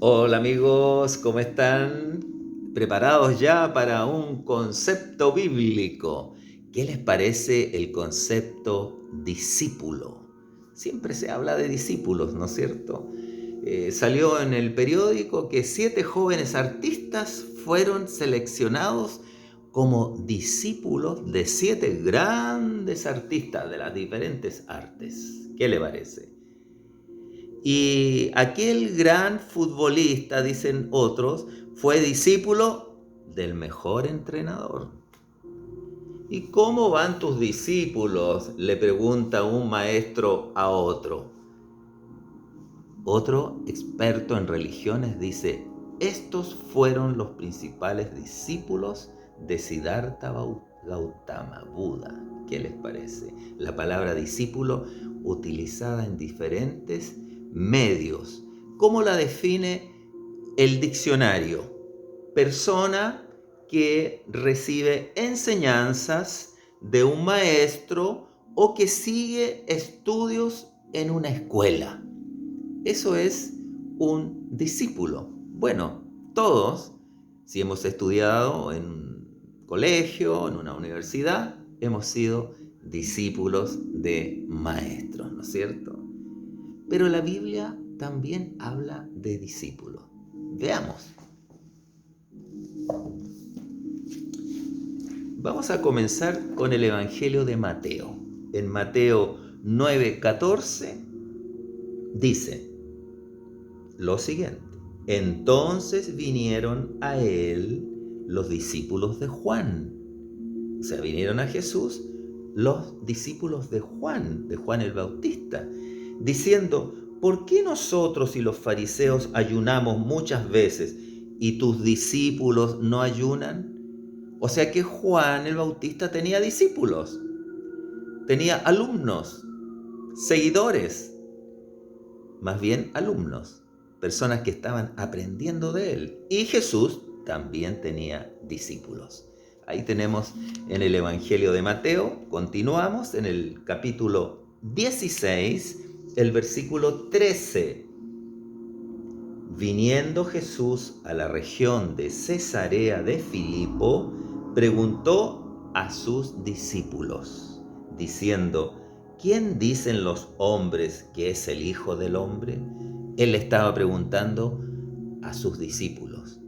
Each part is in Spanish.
Hola amigos, ¿cómo están? ¿Preparados ya para un concepto bíblico? ¿Qué les parece el concepto discípulo? Siempre se habla de discípulos, ¿no es cierto? Salió en el periódico que 7 jóvenes artistas fueron seleccionados como discípulos de 7 grandes artistas de las diferentes artes. ¿Qué le parece? Y aquel gran futbolista, dicen otros, fue discípulo del mejor entrenador. ¿Y cómo van tus discípulos?, le pregunta un maestro a otro. Otro experto en religiones dice: estos fueron los principales discípulos de Siddhartha Gautama, Buda. ¿Qué les parece? La palabra discípulo utilizada en diferentes medios. ¿Cómo la define el diccionario? Persona que recibe enseñanzas de un maestro o que sigue estudios en una escuela. Eso es un discípulo. Bueno, todos, si hemos estudiado en un colegio, en una universidad, hemos sido discípulos de maestros, ¿no es cierto? Pero la Biblia también habla de discípulos. Veamos. Vamos a comenzar con el Evangelio de Mateo. En Mateo 9:14 dice lo siguiente: entonces vinieron a él los discípulos de Juan. O sea, vinieron a Jesús los discípulos de Juan el Bautista, diciendo: ¿por qué nosotros y los fariseos ayunamos muchas veces y tus discípulos no ayunan? O sea que Juan el Bautista tenía discípulos, tenía alumnos, seguidores, más bien alumnos, personas que estaban aprendiendo de él. Y Jesús también tenía discípulos. Ahí tenemos en el Evangelio de Mateo. Continuamos en el capítulo 16, el versículo 13. Viniendo Jesús a la región de Cesarea de Filipo, preguntó a sus discípulos, diciendo: ¿quién dicen los hombres que es el Hijo del Hombre? Él estaba preguntando a sus discípulos,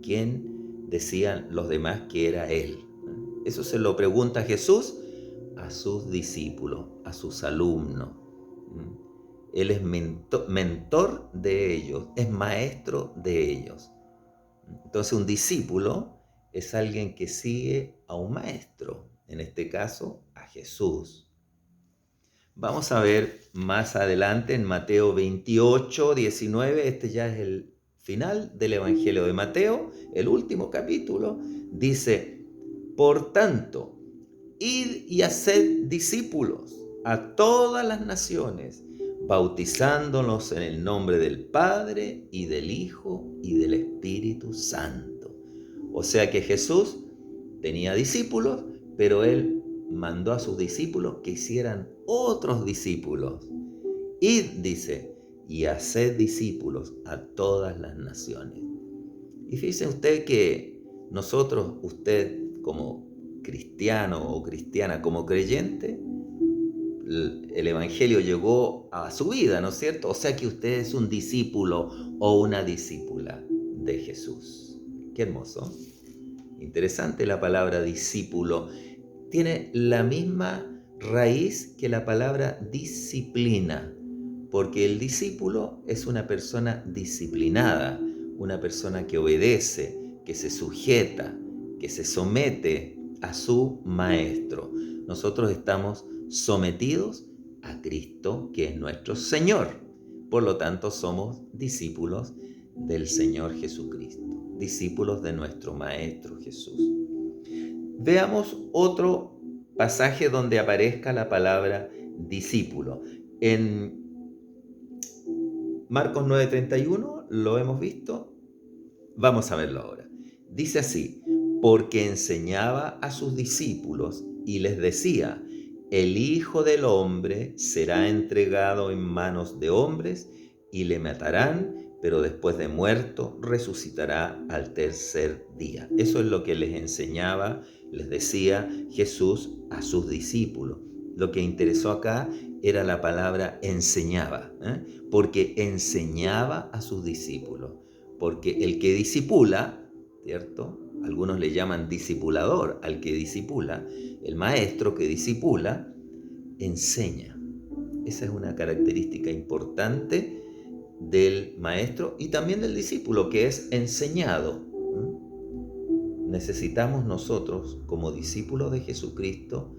¿quién decían los demás que era él? Eso se lo pregunta Jesús a sus discípulos, a sus alumnos. Él es mentor de ellos, es maestro de ellos. Entonces un discípulo es alguien que sigue a un maestro, en este caso a Jesús. Vamos a ver más adelante en Mateo 28:19, este ya es el final del Evangelio de Mateo, el último capítulo, dice: por tanto, id y haced discípulos a todas las naciones, bautizándolos en el nombre del Padre y del Hijo y del Espíritu Santo. O sea que Jesús tenía discípulos, pero él mandó a sus discípulos que hicieran otros discípulos. Id, dice, y haced discípulos a todas las naciones. Y fíjese usted que nosotros, usted como cristiano o cristiana, como creyente, el Evangelio llegó a su vida, ¿no es cierto? O sea que usted es un discípulo o una discípula de Jesús. Qué hermoso. Interesante la palabra discípulo. Tiene la misma raíz que la palabra disciplina, porque el discípulo es una persona disciplinada, una persona que obedece, que se sujeta, que se somete a su maestro. Nosotros estamos sometidos a Cristo, que es nuestro Señor. Por lo tanto, somos discípulos del Señor Jesucristo, discípulos de nuestro Maestro Jesús. Veamos otro pasaje donde aparezca la palabra discípulo. En Marcos 9:31 lo hemos visto. Vamos a verlo ahora. Dice así: porque enseñaba a sus discípulos y les decía: el Hijo del Hombre será entregado en manos de hombres y le matarán, pero después de muerto resucitará al tercer día. Eso es lo que les enseñaba, les decía Jesús a sus discípulos. Lo que interesó acá era la palabra enseñaba, porque enseñaba a sus discípulos. Porque el que discipula, ¿cierto? Algunos le llaman discipulador al que discipula. El maestro que discipula enseña. Esa es una característica importante del maestro y también del discípulo, que es enseñado. Necesitamos nosotros, como discípulos de Jesucristo,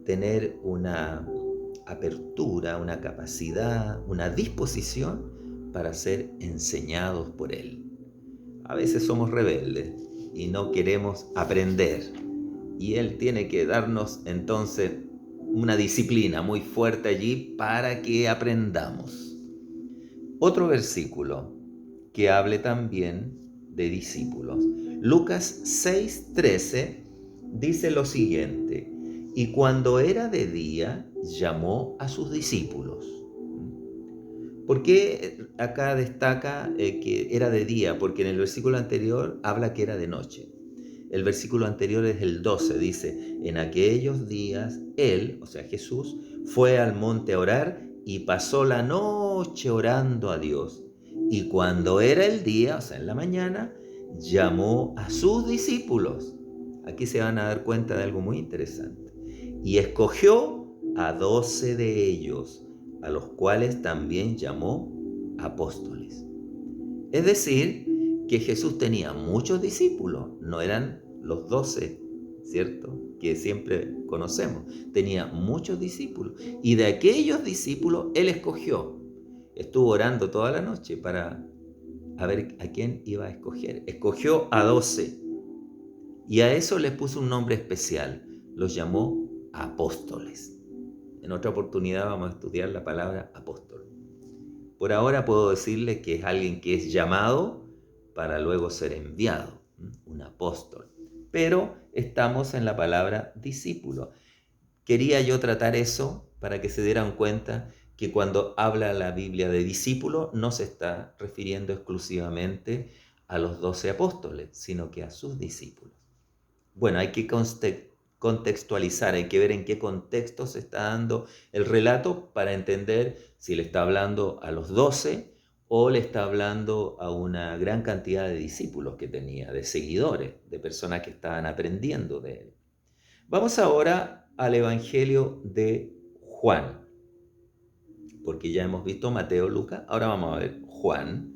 tener una apertura, una capacidad, una disposición para ser enseñados por Él. A veces somos rebeldes y no queremos aprender, y Él tiene que darnos entonces una disciplina muy fuerte allí para que aprendamos. Otro versículo que hable también de discípulos. Lucas 6:13 dice lo siguiente: y cuando era de día, llamó a sus discípulos. ¿Por qué acá destaca que era de día? Porque en el versículo anterior habla que era de noche. El versículo anterior es el 12, dice: en aquellos días Él, o sea Jesús, fue al monte a orar y pasó la noche orando a Dios. Y cuando era el día, o sea en la mañana, llamó a sus discípulos. Aquí se van a dar cuenta de algo muy interesante. Y escogió a 12 de ellos, a los cuales también llamó apóstoles. Es decir, que Jesús tenía muchos discípulos, no eran los 12, ¿cierto? Que siempre conocemos. Tenía muchos discípulos. Y de aquellos discípulos Él escogió. Estuvo orando toda la noche para ver a quién iba a escoger. Escogió a 12. Y a eso les puso un nombre especial. Los llamó apóstoles. En otra oportunidad vamos a estudiar la palabra apóstol. Por ahora puedo decirle que es alguien que es llamado para luego ser enviado, un apóstol. Pero estamos en la palabra discípulo. Quería yo tratar eso para que se dieran cuenta que cuando habla la Biblia de discípulo no se está refiriendo exclusivamente a los 12 apóstoles, sino que a sus discípulos. Bueno, hay que contextualizar, hay que ver en qué contexto se está dando el relato para entender si le está hablando a los 12 o le está hablando a una gran cantidad de discípulos que tenía, de seguidores, de personas que estaban aprendiendo de él. Vamos ahora al Evangelio de Juan, porque ya hemos visto Mateo, Lucas, ahora vamos a ver Juan.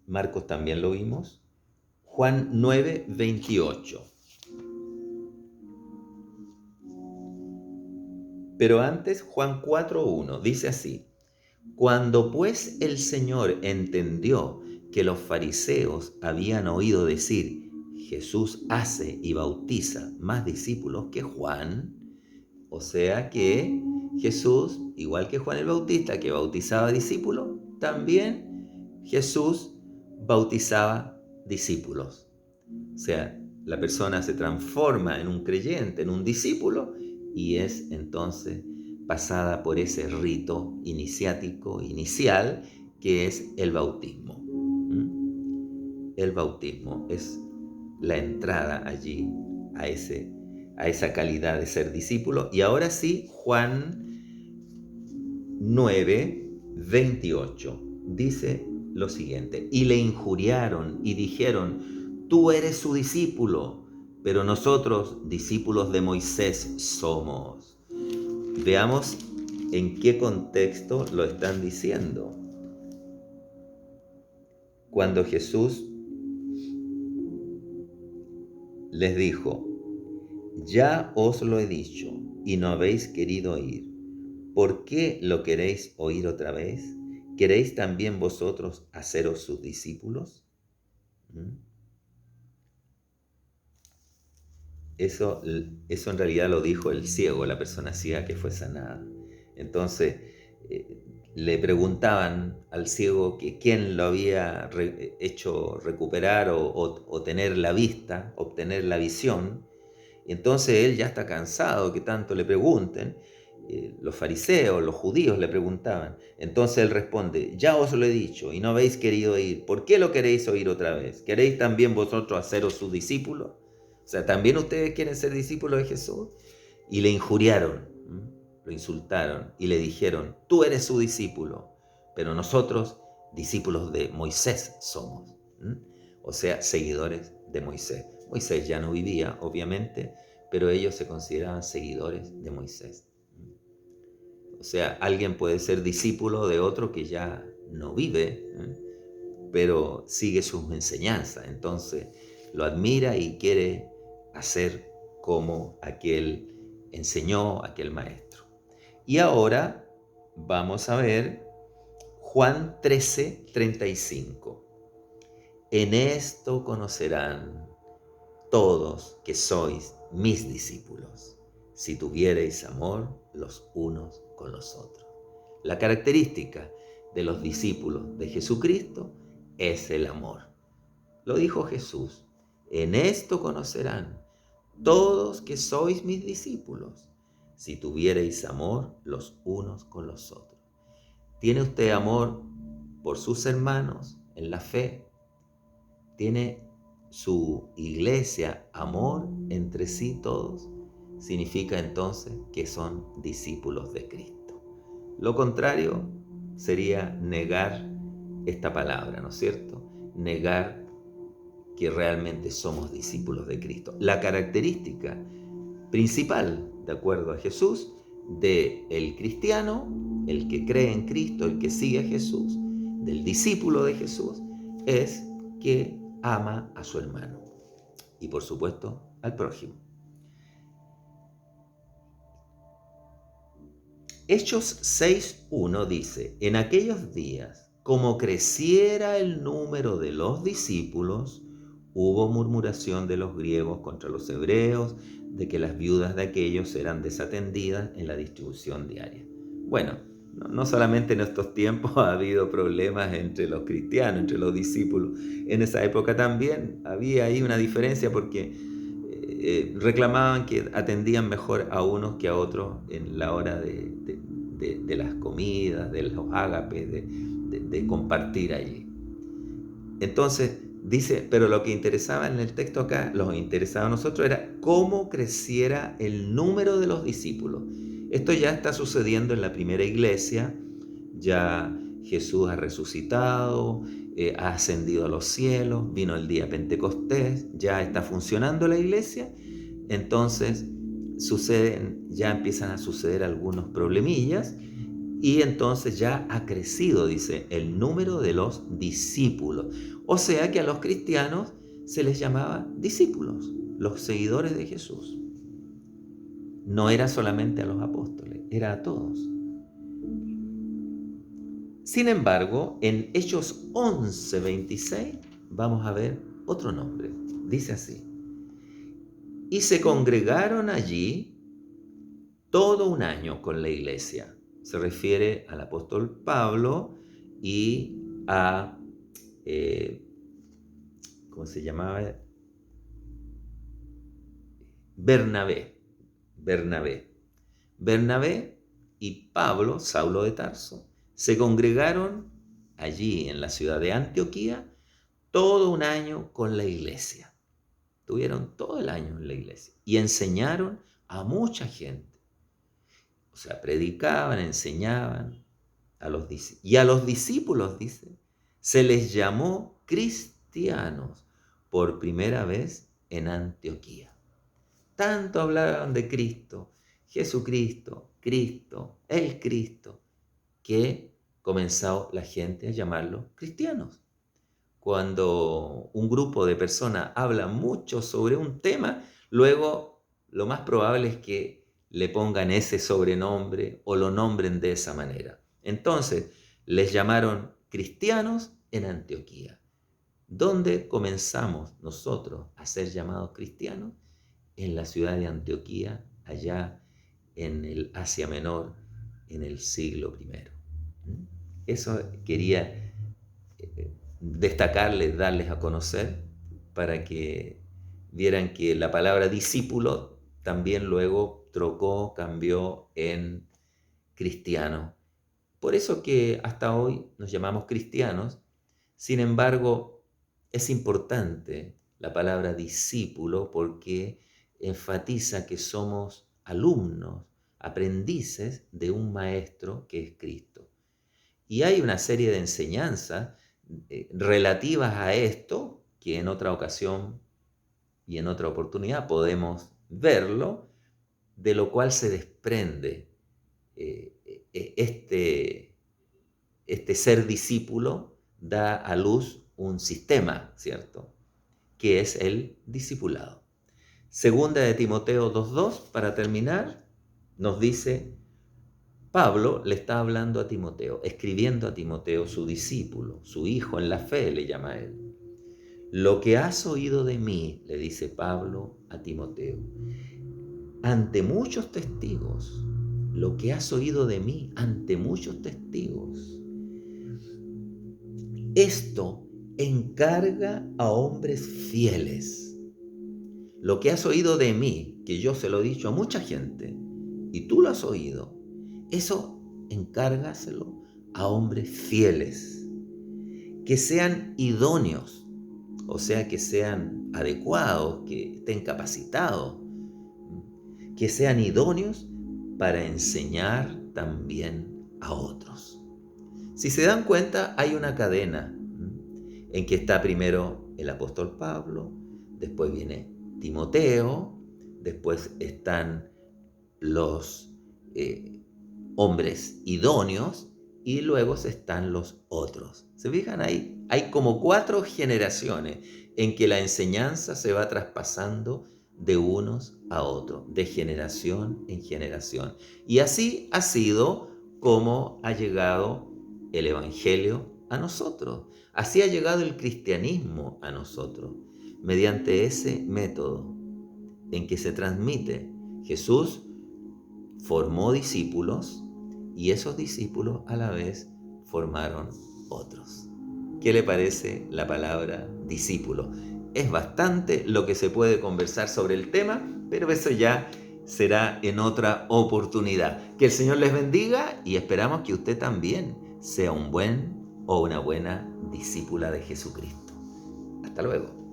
Marcos también lo vimos. Juan 9:28. Pero antes, Juan 4:1 dice así: cuando pues el Señor entendió que los fariseos habían oído decir: Jesús hace y bautiza más discípulos que Juan, o sea que Jesús, igual que Juan el Bautista, que bautizaba discípulos, también Jesús bautizaba discípulos. O sea, la persona se transforma en un creyente, en un discípulo, y es entonces pasada por ese rito iniciático, inicial, que es el bautismo. El bautismo es la entrada allí a esa calidad de ser discípulo. Y ahora sí, Juan 9:28 dice lo siguiente: y le injuriaron y dijeron: tú eres su discípulo, pero nosotros discípulos de Moisés somos. Veamos en qué contexto lo están diciendo. Cuando Jesús les dijo: ya os lo he dicho y no habéis querido oír. ¿Por qué lo queréis oír otra vez? ¿Queréis también vosotros haceros sus discípulos? Eso en realidad lo dijo el ciego, la persona ciega que fue sanada. Entonces le preguntaban al ciego que quién lo había hecho recuperar o tener la vista, obtener la visión. Y entonces él ya está cansado que tanto le pregunten. los fariseos, los judíos le preguntaban. Entonces él responde, ya os lo he dicho y no habéis querido ir. ¿Por qué lo queréis oír otra vez? ¿Queréis también vosotros haceros sus discípulos? O sea, ¿también ustedes quieren ser discípulos de Jesús? Y le injuriaron, lo insultaron y le dijeron, tú eres su discípulo, pero nosotros discípulos de Moisés somos. O sea, seguidores de Moisés. Moisés ya no vivía, obviamente, pero ellos se consideraban seguidores de Moisés. O sea, alguien puede ser discípulo de otro que ya no vive, pero sigue sus enseñanzas. Entonces lo admira y quiere hacer como aquel enseñó, aquel maestro. Y ahora vamos a ver Juan 13:35. En esto conocerán todos que sois mis discípulos, si tuviereis amor los unos con los otros. La característica de los discípulos de Jesucristo es el amor. Lo dijo Jesús, en esto conocerán todos que sois mis discípulos, si tuviereis amor los unos con los otros. ¿Tiene usted amor por sus hermanos en la fe? ¿Tiene su iglesia amor entre sí todos? Significa entonces que son discípulos de Cristo. Lo contrario sería negar esta palabra, ¿no es cierto? Negar que realmente somos discípulos de Cristo. La característica principal, de acuerdo a Jesús, del cristiano, el que cree en Cristo, el que sigue a Jesús, del discípulo de Jesús, es que ama a su hermano y por supuesto al prójimo. Hechos 6:1 dice, en aquellos días, como creciera el número de los discípulos, hubo murmuración de los griegos contra los hebreos, de que las viudas de aquellos eran desatendidas en la distribución diaria. Bueno, no solamente en estos tiempos ha habido problemas entre los cristianos, entre los discípulos. En esa época también había ahí una diferencia porque reclamaban que atendían mejor a unos que a otros en la hora de las comidas, de los ágapes, de compartir allí. Entonces dice, pero lo que interesaba en el texto acá, lo que interesaba a nosotros era cómo creciera el número de los discípulos. Esto ya está sucediendo en la primera iglesia, ya Jesús ha resucitado, ha ascendido a los cielos, vino el día Pentecostés, ya está funcionando la iglesia, entonces ya empiezan a suceder algunos problemillas y entonces ya ha crecido, dice, el número de los discípulos. O sea que a los cristianos se les llamaba discípulos, los seguidores de Jesús. No era solamente a los apóstoles, era a todos. Sin embargo, en Hechos 11:26 vamos a ver otro nombre. Dice así, y se congregaron allí todo un año con la iglesia. Se refiere al apóstol Pablo y a, ¿cómo se llamaba? Bernabé y Pablo, Saulo de Tarso, se congregaron allí en la ciudad de Antioquía todo un año con la iglesia. Tuvieron todo el año en la iglesia y enseñaron a mucha gente. O sea, predicaban, enseñaban a los discípulos. Y a los discípulos, dice, se les llamó cristianos por primera vez en Antioquía. Tanto hablaban de Cristo, Jesucristo, Cristo, el Cristo, que comenzó la gente a llamarlos cristianos. Cuando un grupo de personas habla mucho sobre un tema, luego lo más probable es que le pongan ese sobrenombre o lo nombren de esa manera. Entonces, les llamaron cristianos en Antioquía. ¿Dónde comenzamos nosotros a ser llamados cristianos? En la ciudad de Antioquía, allá en el Asia Menor, en el siglo I. Eso quería destacarles, darles a conocer, para que vieran que la palabra discípulo también luego cambió en cristiano. Por eso que hasta hoy nos llamamos cristianos. Sin embargo, es importante la palabra discípulo porque enfatiza que somos alumnos, aprendices de un maestro que es Cristo. Y hay una serie de enseñanzas relativas a esto que en otra ocasión y en otra oportunidad podemos verlo, de lo cual se desprende este ser discípulo da a luz un sistema, ¿cierto? Que es el discipulado. Segunda de Timoteo 2:2, para terminar, nos dice, Pablo le está hablando a Timoteo, escribiendo a Timoteo, su discípulo, su hijo en la fe, le llama a él. Lo que has oído de mí, le dice Pablo a Timoteo, ante muchos testigos, lo que has oído de mí ante muchos testigos. Esto encarga a hombres fieles. Lo que has oído de mí, que yo se lo he dicho a mucha gente, y tú lo has oído, eso encárgaselo a hombres fieles, que sean idóneos, o sea, que sean adecuados, que estén capacitados, que sean idóneos para enseñar también a otros. Si se dan cuenta, hay una cadena en que está primero el apóstol Pablo, después viene Timoteo, después están los hombres idóneos y luego están los otros. ¿Se fijan ahí? Hay como 4 generaciones en que la enseñanza se va traspasando de unos a otros, de generación en generación. Y así ha sido como ha llegado el Evangelio a nosotros. Así ha llegado el cristianismo a nosotros, mediante ese método en que se transmite. Jesús formó discípulos y esos discípulos a la vez formaron otros. ¿Qué le parece la palabra discípulo? Es bastante lo que se puede conversar sobre el tema, pero eso ya será en otra oportunidad. Que el Señor les bendiga y esperamos que usted también sea un buen o una buena discípula de Jesucristo. Hasta luego.